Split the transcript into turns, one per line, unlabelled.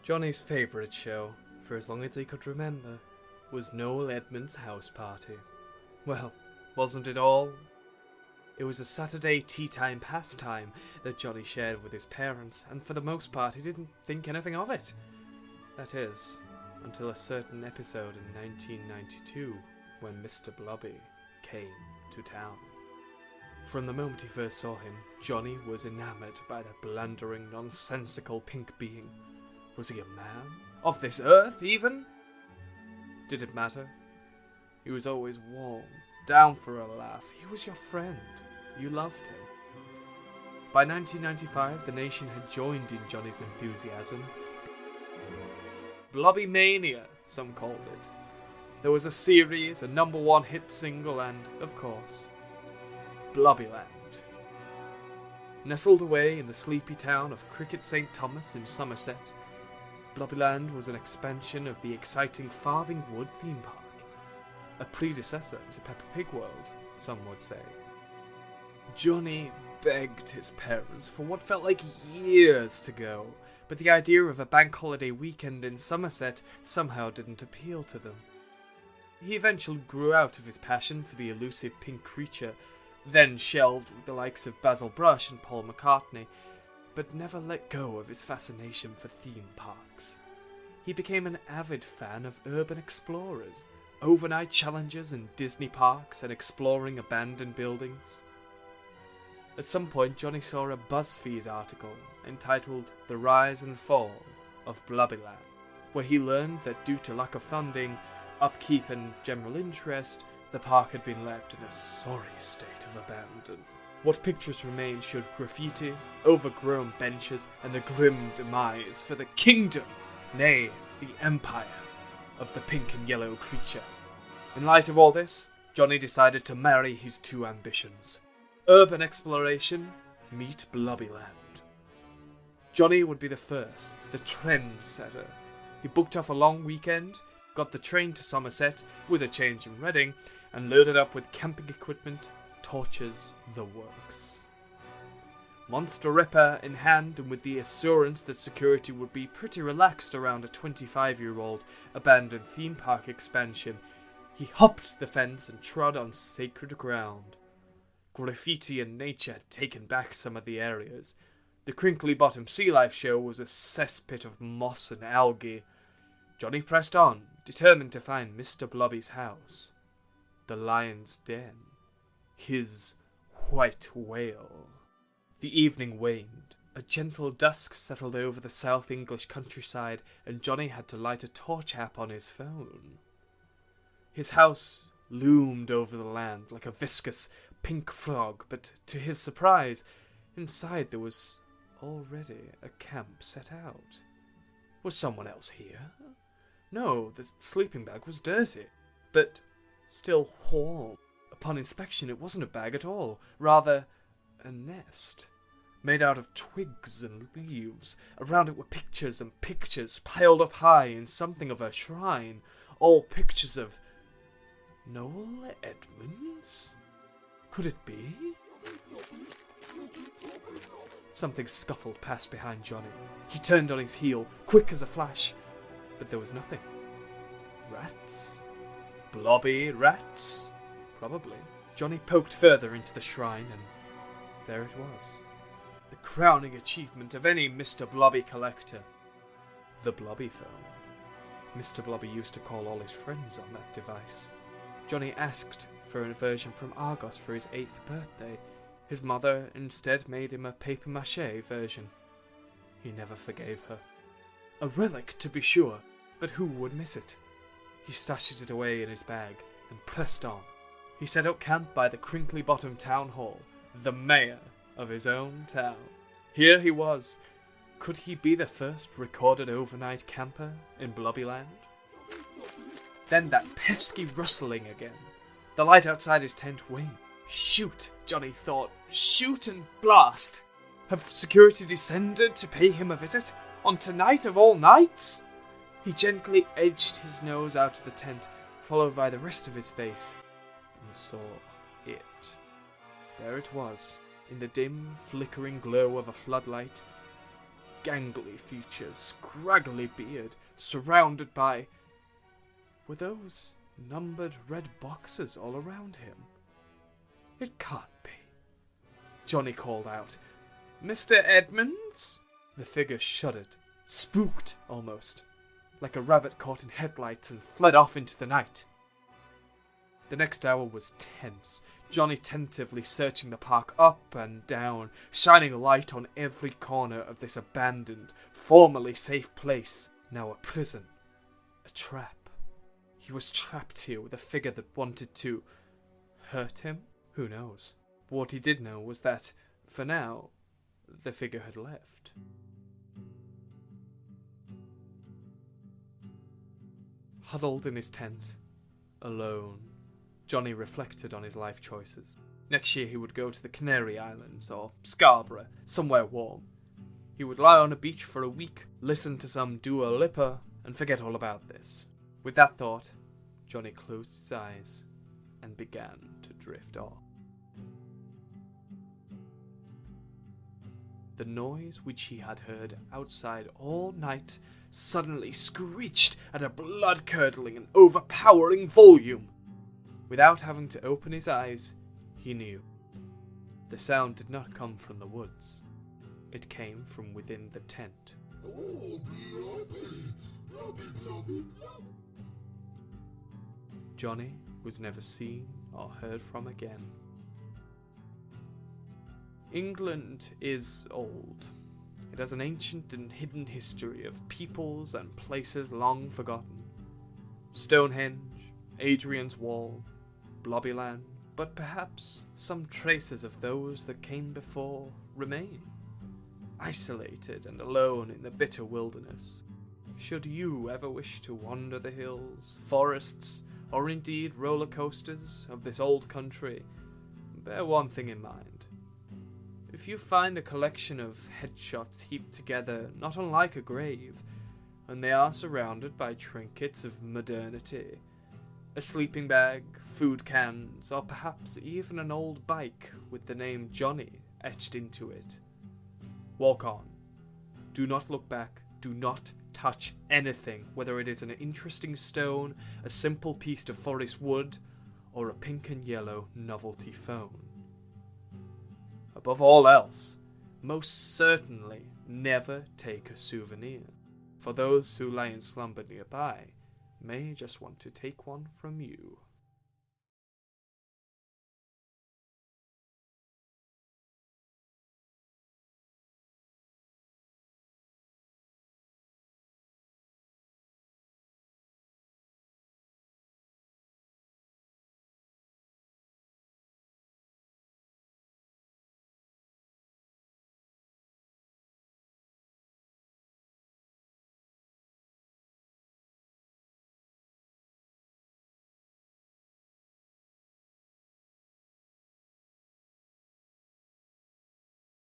Johnny's favourite show, for as long as he could remember, was Noel Edmonds' house party. Well, wasn't it all? It was a Saturday tea-time pastime that Johnny shared with his parents, and for the most part he didn't think anything of it. That is, until a certain episode in 1992, when Mr. Blobby came to town. From the moment he first saw him, Johnny was enamoured by the blundering, nonsensical pink being. Was he a man? Of this earth, even? Did it matter? He was always warm, down for a laugh. He was your friend. You loved him. By 1995, the nation had joined in Johnny's enthusiasm. Blobby Mania, some called it. There was a series, a #1 hit single, and, of course, Blobbyland. Nestled away in the sleepy town of Cricket St. Thomas in Somerset, Blobbyland was an expansion of the exciting Farthing Wood theme park. A predecessor to Peppa Pig World, some would say. Johnny begged his parents for what felt like years to go, but the idea of a bank holiday weekend in Somerset somehow didn't appeal to them. He eventually grew out of his passion for the elusive pink creature, then shelved with the likes of Basil Brush and Paul McCartney, but never let go of his fascination for theme parks. He became an avid fan of urban explorers, overnight challenges in Disney parks and exploring abandoned buildings. At some point, Johnny saw a BuzzFeed article entitled The Rise and Fall of Blobbyland, where he learned that due to lack of funding, upkeep and general interest, the park had been left in a sorry state of abandon. What pictures remained showed graffiti, overgrown benches, and a grim demise for the kingdom, nay, the empire, of the pink and yellow creature. In light of all this, Johnny decided to marry his two ambitions: urban exploration, meet Blobbyland. Johnny would be the first, the trendsetter. He booked off a long weekend, got the train to Somerset with a change in Reading, and loaded up with camping equipment, torches, the works. Monster Ripper in hand, and with the assurance that security would be pretty relaxed around a 25-year-old abandoned theme park expansion, he hopped the fence and trod on sacred ground. Graffiti and nature had taken back some of the areas. The Crinkly Bottom Sea Life show was a cesspit of moss and algae. Johnny pressed on, determined to find Mr. Blobby's house. The lion's den. His white whale. The evening waned. A gentle dusk settled over the South English countryside, and Johnny had to light a torch app on his phone. His house loomed over the land like a viscous pink frog, but to his surprise, inside there was already a camp set out. Was someone else here? No, the sleeping bag was dirty, but still warm. Upon inspection, it wasn't a bag at all, rather a nest, made out of twigs and leaves. Around it were pictures and pictures, piled up high in something of a shrine, all pictures of Noel Edmonds? Could it be? Something scuffled past behind Johnny. He turned on his heel, quick as a flash, but there was nothing. Rats? Blobby rats? Probably. Johnny poked further into the shrine, and there it was. The crowning achievement of any Mr. Blobby collector. The Blobby film. Mr. Blobby used to call all his friends on that device. Johnny asked for a version from Argos for his 8th birthday. His mother instead made him a papier-mâché version. He never forgave her. A relic, to be sure, but who would miss it? He stashed it away in his bag and pressed on. He set up camp by the Crinkly Bottom Town Hall, the mayor of his own town. Here he was. Could he be the first recorded overnight camper in Blobbyland? Then that pesky rustling again. The light outside his tent winked. Shoot, Johnny thought. Shoot and blast. Have security descended to pay him a visit? On tonight of all nights? He gently edged his nose out of the tent, followed by the rest of his face, and saw it. There it was, in the dim, flickering glow of a floodlight. gangly features, scraggly beard, surrounded by... Were those numbered red boxes all around him? It can't be. Johnny called out, "Mr. Edmonds?" The figure shuddered, spooked almost, like a rabbit caught in headlights, and fled off into the night. The next hour was tense, Johnny tentatively searching the park up and down, shining light on every corner of this abandoned, formerly safe place, now a prison, a trap. He was trapped here with a figure that wanted to hurt him? Who knows? What he did know was that, for now, the figure had left. Huddled in his tent, alone, Johnny reflected on his life choices. Next year he would go to the Canary Islands or Scarborough, somewhere warm. He would lie on a beach for a week, listen to some Dua Lipa, and forget all about this. With that thought, Johnny closed his eyes and began to drift off. The noise which he had heard outside all night suddenly screeched at a blood-curdling and overpowering volume. Without having to open his eyes, he knew. The sound did not come from the woods. It came from within the tent. Johnny was never seen or heard from again. England is old. It has an ancient and hidden history of peoples and places long forgotten. Stonehenge, Hadrian's Wall, Blobbyland, but perhaps some traces of those that came before remain, isolated and alone in the bitter wilderness. Should you ever wish to wander the hills, forests, or indeed roller coasters of this old country, bear one thing in mind. If you find a collection of headshots heaped together not unlike a grave, and they are surrounded by trinkets of modernity, a sleeping bag, food cans, or perhaps even an old bike with the name Johnny etched into it, walk on. Do not look back. Do not touch anything, whether it is an interesting stone, a simple piece of forest wood, or a pink and yellow novelty phone. Above all else, most certainly never take a souvenir, for those who lie in slumber nearby may just want to take one from you.